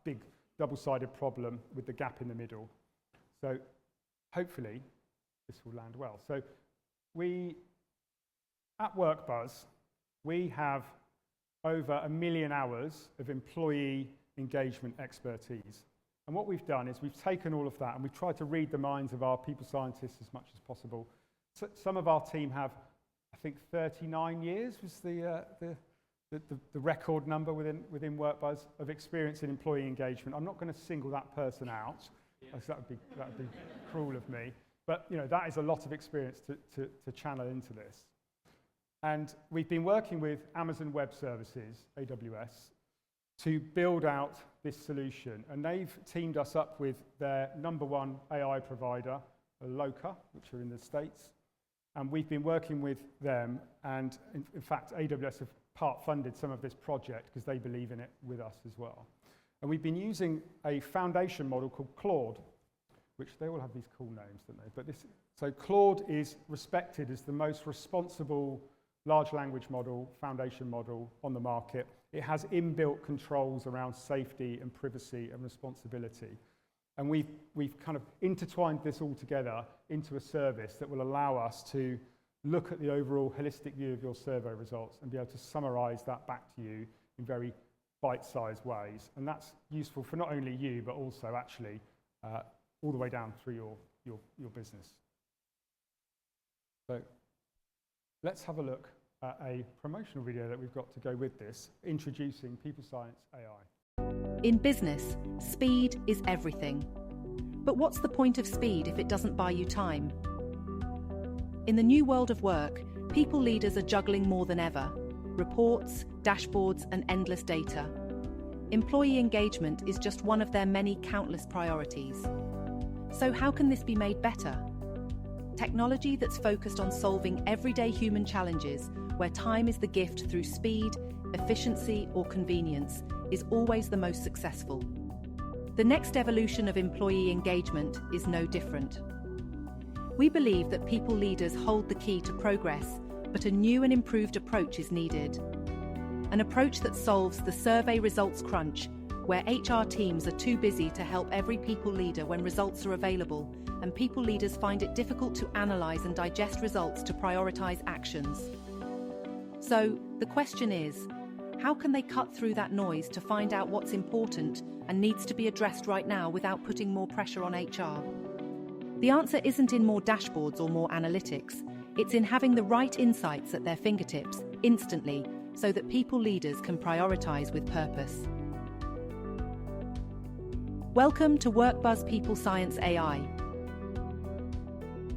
big double-sided problem with the gap in the middle. So hopefully this will land well. So at WorkBuzz, we have over 1 million hours of employee engagement expertise. And what we've done is we've taken all of that and we've tried to read the minds of our people scientists as much as possible. So some of our team have, I think, 39 years was the record number within WorkBuzz of experience in employee engagement. I'm not going to single that person out, because that would be cruel of me. But that is a lot of experience to channel into this. And we've been working with Amazon Web Services, AWS, to build out this solution. And they've teamed us up with their #1 AI provider, Loca, which are in the States. And we've been working with them. And in fact, AWS have part-funded some of this project because they believe in it with us as well. And we've been using a foundation model called Claude. which they all have these cool names, don't they? But so Claude is respected as the most responsible large language model, foundation model on the market. It has inbuilt controls around safety and privacy and responsibility. And we've kind of intertwined this all together into a service that will allow us to look at the overall holistic view of your survey results and be able to summarize that back to you in very bite-sized ways. And that's useful for not only you, but also actually all the way down through your business. So let's have a look at a promotional video that we've got to go with this, introducing People Science AI. In business, speed is everything. But what's the point of speed if it doesn't buy you time? In the new world of work, people leaders are juggling more than ever. Reports, dashboards, and endless data. Employee engagement is just one of their many countless priorities. So how can this be made better? Technology that's focused on solving everyday human challenges, where time is the gift through speed, efficiency, or convenience, is always the most successful. The next evolution of employee engagement is no different. We believe that people leaders hold the key to progress, but a new and improved approach is needed. An approach that solves the survey results crunch, where HR teams are too busy to help every people leader when results are available, and people leaders find it difficult to analyze and digest results to prioritize actions. So, the question is, how can they cut through that noise to find out what's important and needs to be addressed right now without putting more pressure on HR? The answer isn't in more dashboards or more analytics. It's in having the right insights at their fingertips, instantly, so that people leaders can prioritize with purpose. Welcome to WorkBuzz People Science AI.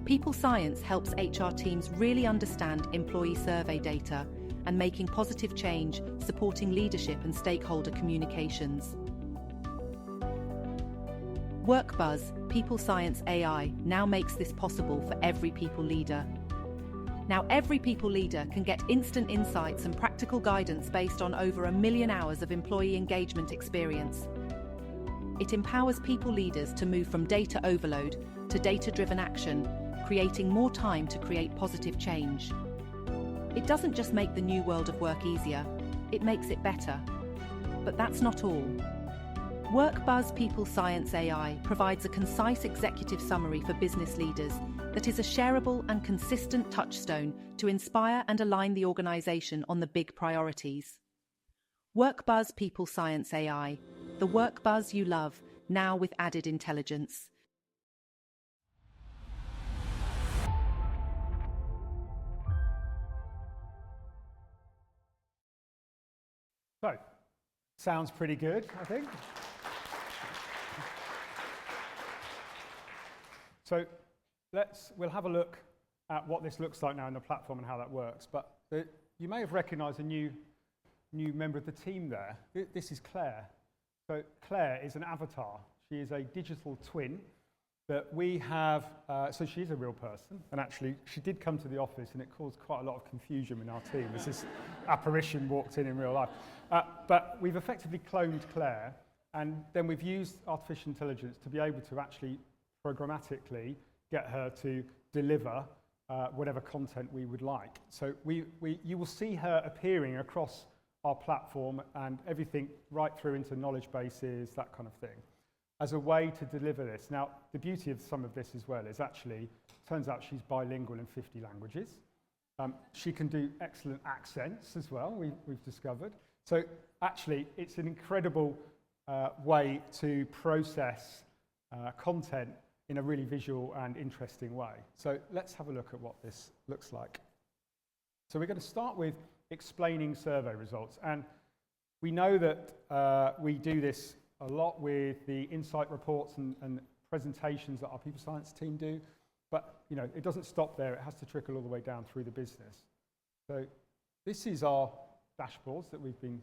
People Science helps HR teams really understand employee survey data and making positive change, supporting leadership and stakeholder communications. WorkBuzz People Science AI now makes this possible for every people leader. Now every people leader can get instant insights and practical guidance based on over 1 million hours of employee engagement experience. It empowers people leaders to move from data overload to data-driven action, creating more time to create positive change. It doesn't just make the new world of work easier, it makes it better. But that's not all. WorkBuzz People Science AI provides a concise executive summary for business leaders that is a shareable and consistent touchstone to inspire and align the organization on the big priorities. WorkBuzz People Science AI, the WorkBuzz you love, now with added intelligence. So, sounds pretty good, I think. So we'll have a look at what this looks like now in the platform and how that works. But you may have recognized a new member of the team there. This is Claire. So Claire is an avatar. She is a digital twin that we have. So she's a real person. And actually, she did come to the office and it caused quite a lot of confusion in our team as this apparition walked in real life. But we've effectively cloned Claire. And then we've used artificial intelligence to be able to actually programmatically get her to deliver whatever content we would like. So you will see her appearing across our platform and everything right through into knowledge bases, that kind of thing, as a way to deliver this. Now, the beauty of some of this as well is actually, turns out she's bilingual in 50 languages. She can do excellent accents as well, we've discovered. So actually, it's an incredible way to process content in a really visual and interesting way. So let's have a look at what this looks like. So we're going to start with explaining survey results. And we know that we do this a lot with the insight reports and presentations that our people science team do. But it doesn't stop there. It has to trickle all the way down through the business. So this is our dashboards that we've been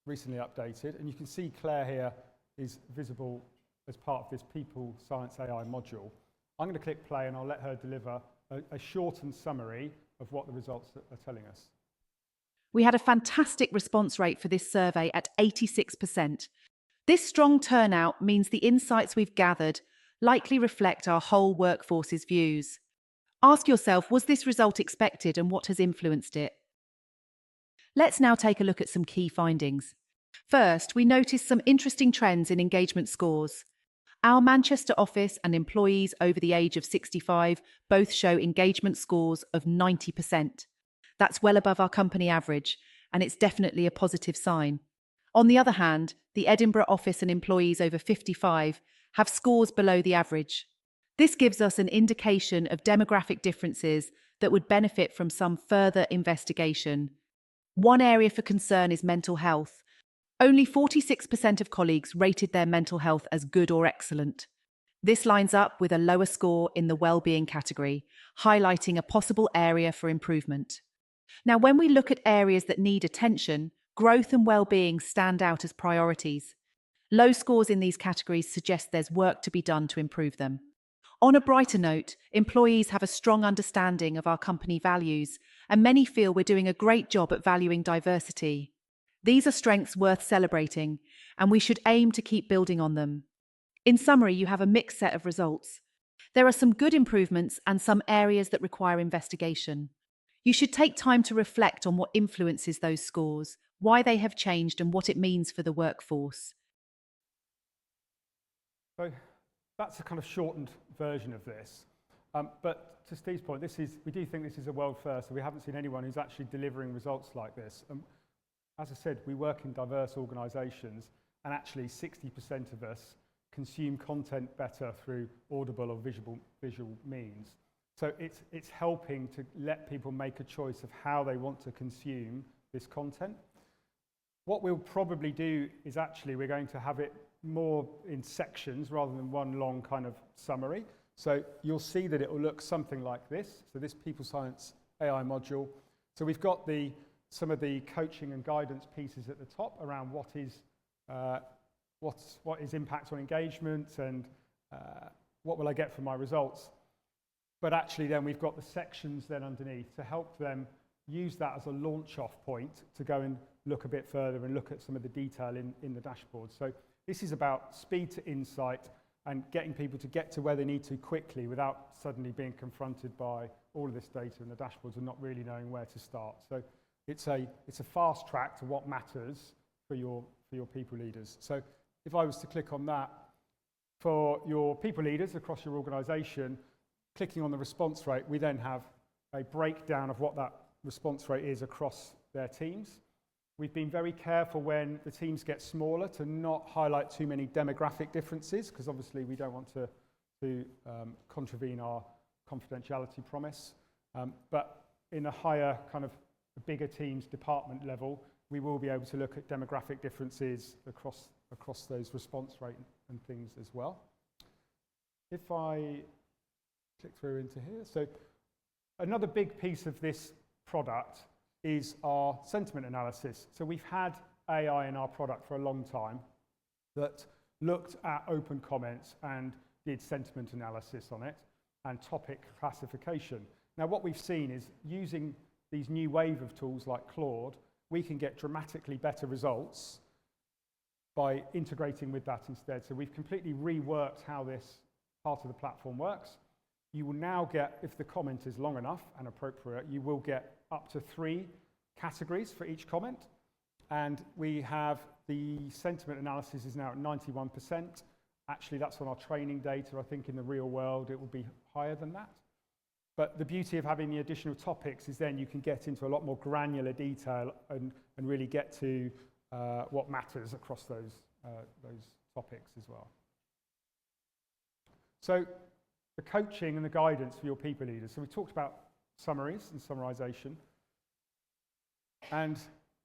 recently updated. And you can see Claire here is visible as part of this People Science AI module. I'm going to click play and I'll let her deliver a shortened summary of what the results are telling us. We had a fantastic response rate for this survey at 86%. This strong turnout means the insights we've gathered likely reflect our whole workforce's views. Ask yourself, was this result expected and what has influenced it? Let's now take a look at some key findings. First, we noticed some interesting trends in engagement scores. Our Manchester office and employees over the age of 65 both show engagement scores of 90%. That's well above our company average, and it's definitely a positive sign. On the other hand, the Edinburgh office and employees over 55 have scores below the average. This gives us an indication of demographic differences that would benefit from some further investigation. One area for concern is mental health. Only 46% of colleagues rated their mental health as good or excellent. This lines up with a lower score in the well-being category, highlighting a possible area for improvement. Now, when we look at areas that need attention, growth and well-being stand out as priorities. Low scores in these categories suggest there's work to be done to improve them. On a brighter note, employees have a strong understanding of our company values, and many feel we're doing a great job at valuing diversity. These are strengths worth celebrating, and we should aim to keep building on them. In summary, you have a mixed set of results. There are some good improvements and some areas that require investigation. You should take time to reflect on what influences those scores, why they have changed, and what it means for the workforce. So that's a kind of shortened version of this. But to Steve's point, we do think this is a world first, so we haven't seen anyone who's actually delivering results like this. As I said, we work in diverse organisations, and actually 60% of us consume content better through audible or visual means. So it's helping to let people make a choice of how they want to consume this content. What we'll probably do is actually we're going to have it more in sections rather than one long kind of summary. So you'll see that it will look something like this. So this People Science AI module. So we've got some of the coaching and guidance pieces at the top around what is impact on engagement and what will I get from my results. But actually then we've got the sections then underneath to help them use that as a launch-off point to go and look a bit further and look at some of the detail in the dashboard. So this is about speed to insight and getting people to get to where they need to quickly without suddenly being confronted by all of this data in the dashboards and not really knowing where to start. So it's a fast track to what matters for your people leaders. So if I was to click on that, for your people leaders across your organisation, clicking on the response rate, we then have a breakdown of what that response rate is across their teams. We've been very careful when the teams get smaller to not highlight too many demographic differences, because obviously we don't want to contravene our confidentiality promise. But in a higher kind of bigger teams department level, we will be able to look at demographic differences across those response rate and things as well. If I click through into here, so another big piece of this product is our sentiment analysis. So we've had AI in our product for a long time that looked at open comments and did sentiment analysis on it and topic classification. Now what we've seen is using these new wave of tools like Claude, we can get dramatically better results by integrating with that instead. So we've completely reworked how this part of the platform works. You will now get, if the comment is long enough and appropriate, you will get up to 3 categories for each comment. And we have the sentiment analysis is now at 91%. Actually, that's on our training data. I think in the real world, it will be higher than that. But the beauty of having the additional topics is then you can get into a lot more granular detail and really get to what matters across those topics as well. So the coaching and the guidance for your people leaders. So we talked about summaries and summarization. And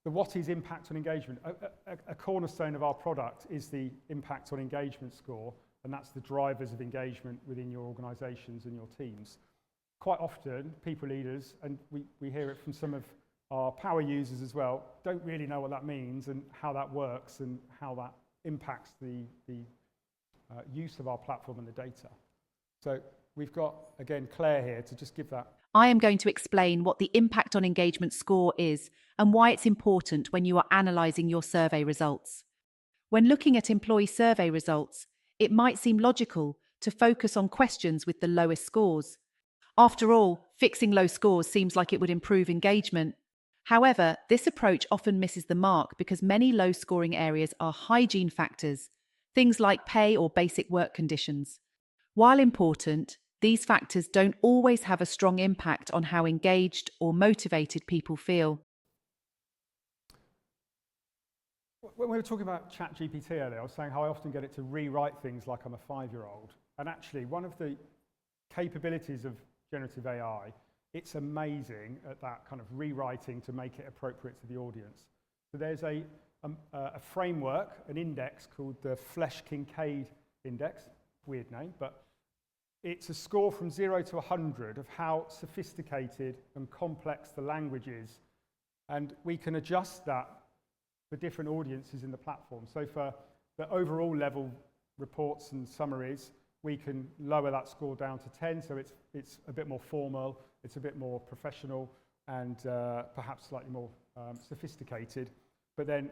the what is impact on engagement. A cornerstone of our product is the impact on engagement score, and that's the drivers of engagement within your organizations and your teams. Quite often, people leaders, and we hear it from some of our power users as well, don't really know what that means and how that works and how that impacts the use of our platform and the data. So we've got, again, Claire here to just give that. I am going to explain what the impact on engagement score is and why it's important when you are analysing your survey results. When looking at employee survey results, it might seem logical to focus on questions with the lowest scores. After all, fixing low scores seems like it would improve engagement. However, this approach often misses the mark because many low-scoring areas are hygiene factors, things like pay or basic work conditions. While important, these factors don't always have a strong impact on how engaged or motivated people feel. When we were talking about ChatGPT earlier, I was saying how I often get it to rewrite things like I'm a 5-year-old. And actually, one of the capabilities of generative AI, it's amazing at that kind of rewriting to make it appropriate to the audience. So there's a framework, an index called the Flesch-Kincaid Index, weird name, but it's a score from 0 to 100 of how sophisticated and complex the language is. And we can adjust that for different audiences in the platform. So for the overall level reports and summaries, we can lower that score down to 10, so it's a bit more formal, it's a bit more professional, and perhaps slightly more sophisticated. But then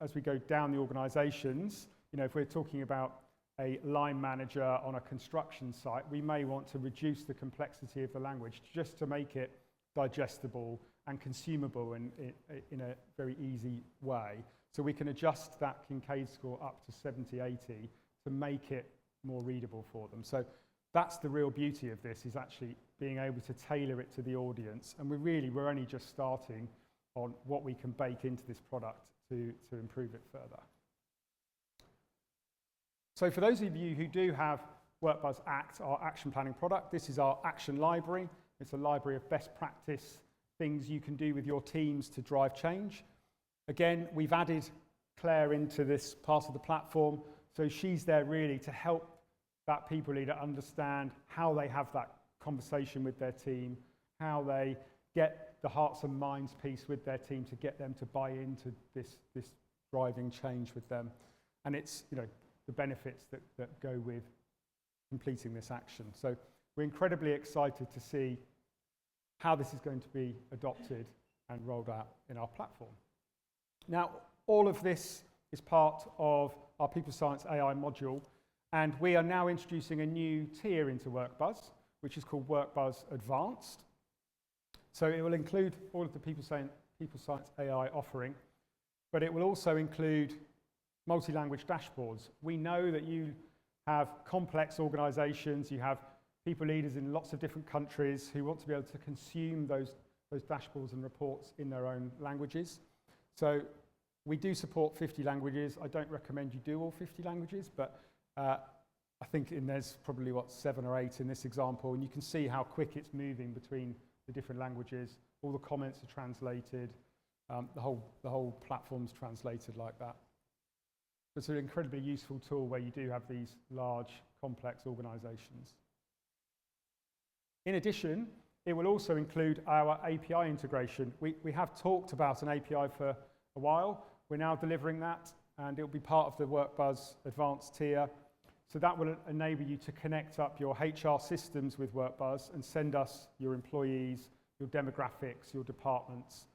as we go down the organizations, if we're talking about a line manager on a construction site, we may want to reduce the complexity of the language just to make it digestible and consumable in a very easy way. So we can adjust that Kincaid score up to 70, 80 to make it more readable for them. So that's the real beauty of this, is actually being able to tailor it to the audience. And we're only just starting on what we can bake into this product to improve it further. So for those of you who do have WorkBuzz Act, our action planning product, this is our action library. It's a library of best practice things you can do with your teams to drive change. Again, we've added Claire into this part of the platform, so she's there really to help that people leader understand how they have that conversation with their team, how they get the hearts and minds piece with their team to get them to buy into this driving change with them. And it's the benefits that go with completing this action. So we're incredibly excited to see how this is going to be adopted and rolled out in our platform. Now, all of this is part of our People Science AI module, and we are now introducing a new tier into WorkBuzz, which is called WorkBuzz Advanced. So it will include all of the People Science AI offering, but it will also include multi-language dashboards. We know that you have complex organizations, you have people leaders in lots of different countries who want to be able to consume those dashboards and reports in their own languages. So we do support 50 languages. I don't recommend you do all 50 languages, but I think there's probably 7 or 8 in this example, and you can see how quick it's moving between the different languages. All the comments are translated. The whole platform's translated like that. It's an incredibly useful tool where you do have these large, complex organizations. In addition, it will also include our API integration. We have talked about an API for a while. We're now delivering that, and it'll be part of the WorkBuzz Advanced tier. So that will enable you to connect up your HR systems with WorkBuzz and send us your employees, your demographics, your departments.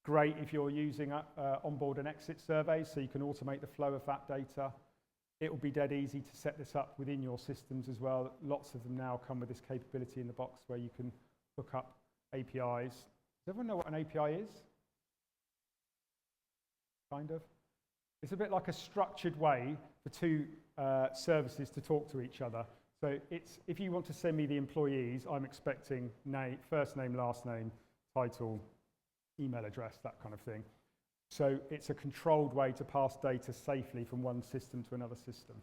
Great if you're using onboard and exit surveys, so you can automate the flow of that data. It will be dead easy to set this up within your systems as well. Lots of them now come with this capability in the box where you can hook up APIs. Does everyone know what an API is? Kind of. It's a bit like a structured way for two services to talk to each other. So if you want to send me the employees, I'm expecting first name, last name, title, email address, that kind of thing. So it's a controlled way to pass data safely from one system to another system.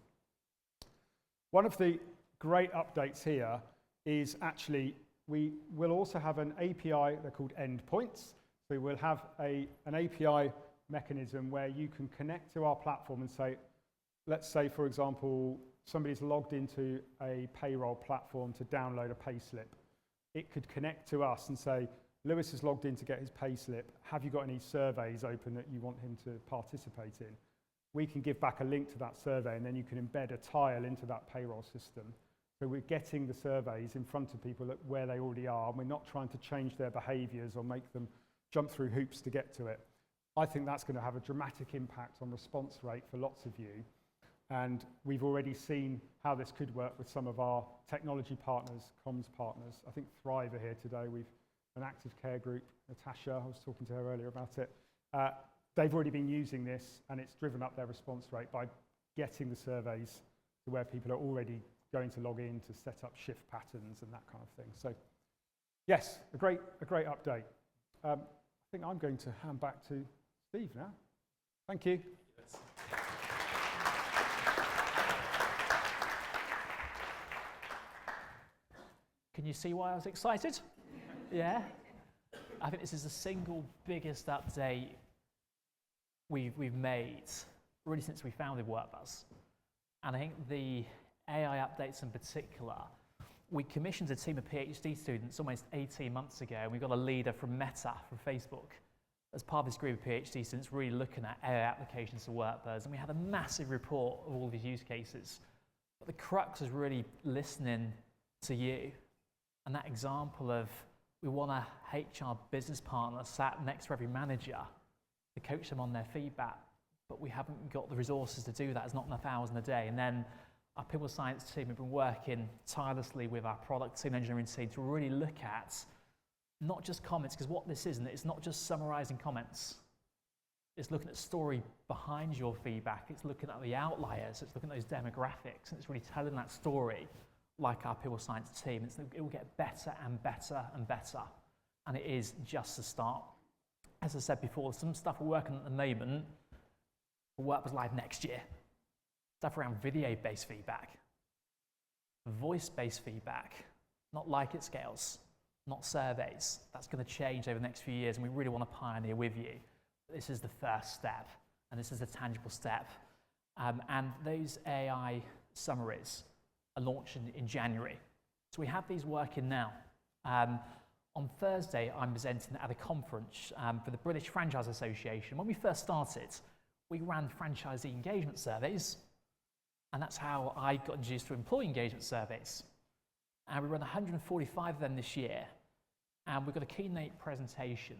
One of the great updates here is actually we will also have an API, they're called endpoints. So we'll have an API mechanism where you can connect to our platform and say, let's say, for example, somebody's logged into a payroll platform to download a payslip. It could connect to us and say, Lewis has logged in to get his payslip. Have you got any surveys open that you want him to participate in? We can give back a link to that survey, and then you can embed a tile into that payroll system. So we're getting the surveys in front of people where they already are, and we're not trying to change their behaviors or make them jump through hoops to get to it. I think that's going to have a dramatic impact on response rate for lots of you. And we've already seen how this could work with some of our technology partners, comms partners. I think Thrive are here today. We've an active care group, Natasha, I was talking to her earlier about it. They've already been using this, and it's driven up their response rate by getting the surveys to where people are already going to log in to set up shift patterns and that kind of thing. So yes, a great update. I think I'm going to hand back to Steve now. Thank you. Yes. Can you see why I was excited? Yeah? I think this is the single biggest update we've made, really since we founded WorkBuzz. And I think the AI updates in particular, we commissioned a team of PhD students almost 18 months ago, and we got a leader from Meta, from Facebook, as part of this group of PhD students really looking at AI applications to WorkBuzz, and we had a massive report of all these use cases. But the crux is really listening to you. And that example of we want a HR business partner sat next to every manager to coach them on their feedback, but we haven't got the resources to do that. There's not enough hours in the day. And then our people science team have been working tirelessly with our product team, engineering team to really look at not just comments, because what this isn't, it's not just summarizing comments. It's looking at the story behind your feedback. It's looking at the outliers. It's looking at those demographics, and it's really telling that story like our people science team. It will get better and better and better, and it is just the start. As I said before, some stuff we're working on at the moment will WorkBuzz live next year. Stuff around video-based feedback, voice-based feedback, not like-it scales, not surveys. That's going to change over the next few years, and we really want to pioneer with you. This is the first step, and this is a tangible step. And those AI summaries are launching in January. So we have these working now. On Thursday, I'm presenting at a conference for the British Franchise Association. When we first started, we ran franchisee engagement surveys, and that's how I got introduced to employee engagement surveys. And we run 145 of them this year, and we've got a keynote presentation.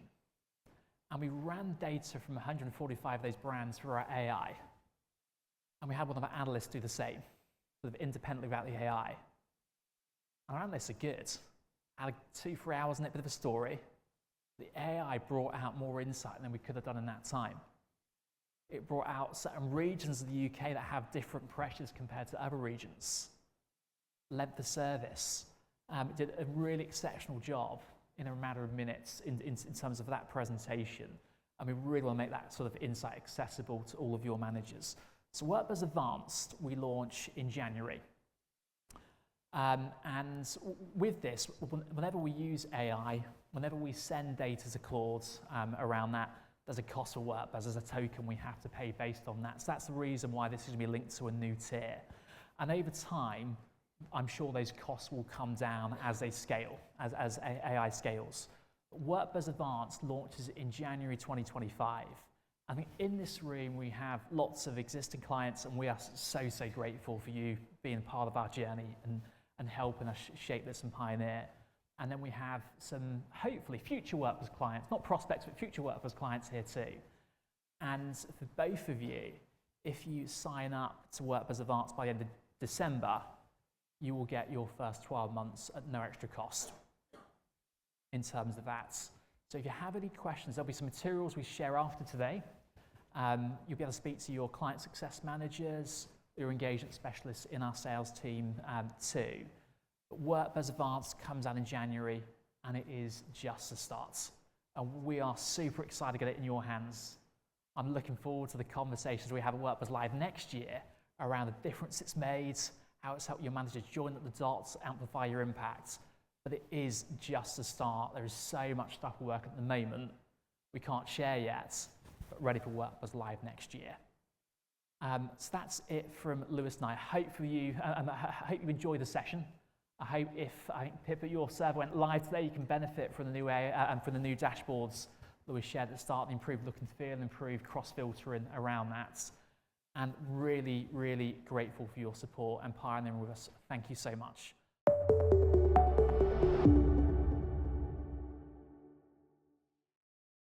And we ran data from 145 of those brands through our AI. And we had one of our analysts do the same, sort of independently about the AI. And our analysts are good. Had 2-3 hours in it, bit of a story. The AI brought out more insight than we could have done in that time. It brought out certain regions of the UK that have different pressures compared to other regions. Length of service. It did a really exceptional job in a matter of minutes in terms of that presentation. And we really want to make that sort of insight accessible to all of your managers. So WorkBuzz Advanced, we launch in January. And with this, whenever we use AI, whenever we send data to Claude around that, there's a cost for WorkBuzz. There's a token we have to pay based on that. So that's the reason why this is going to be linked to a new tier. And over time, I'm sure those costs will come down as they scale, as AI scales. WorkBuzz Advanced launches in January 2025. I think in this room we have lots of existing clients, and we are so grateful for you being part of our journey and helping us shape this and pioneer. And then we have some, hopefully, future WorkBuzz clients, not prospects, but future WorkBuzz clients here too. And for both of you, if you sign up to WorkBuzz Advanced by the end of December, you will get your first 12 months at no extra cost in terms of that. So if you have any questions, there'll be some materials we share after today. You'll be able to speak to your client success managers, your engagement specialists in our sales team too. But WorkBuzz Advanced comes out in January, and it is just the start. And we are super excited to get it in your hands. I'm looking forward to the conversations we have at WorkBuzz Live next year around the difference it's made, how it's helped your managers join at the dots, amplify your impact. But it is just the start. There is so much stuff we're working at the moment we can't share yet, but ready for WorkBuzz Live next year. So that's it from Lewis and I. I hope you enjoyed the session. I think Pippa, your server went live today. You can benefit from the new and from the new dashboards that we shared at the start, the improved look and feel, improved cross-filtering around that. And really grateful for your support and pioneering with us. Thank you so much.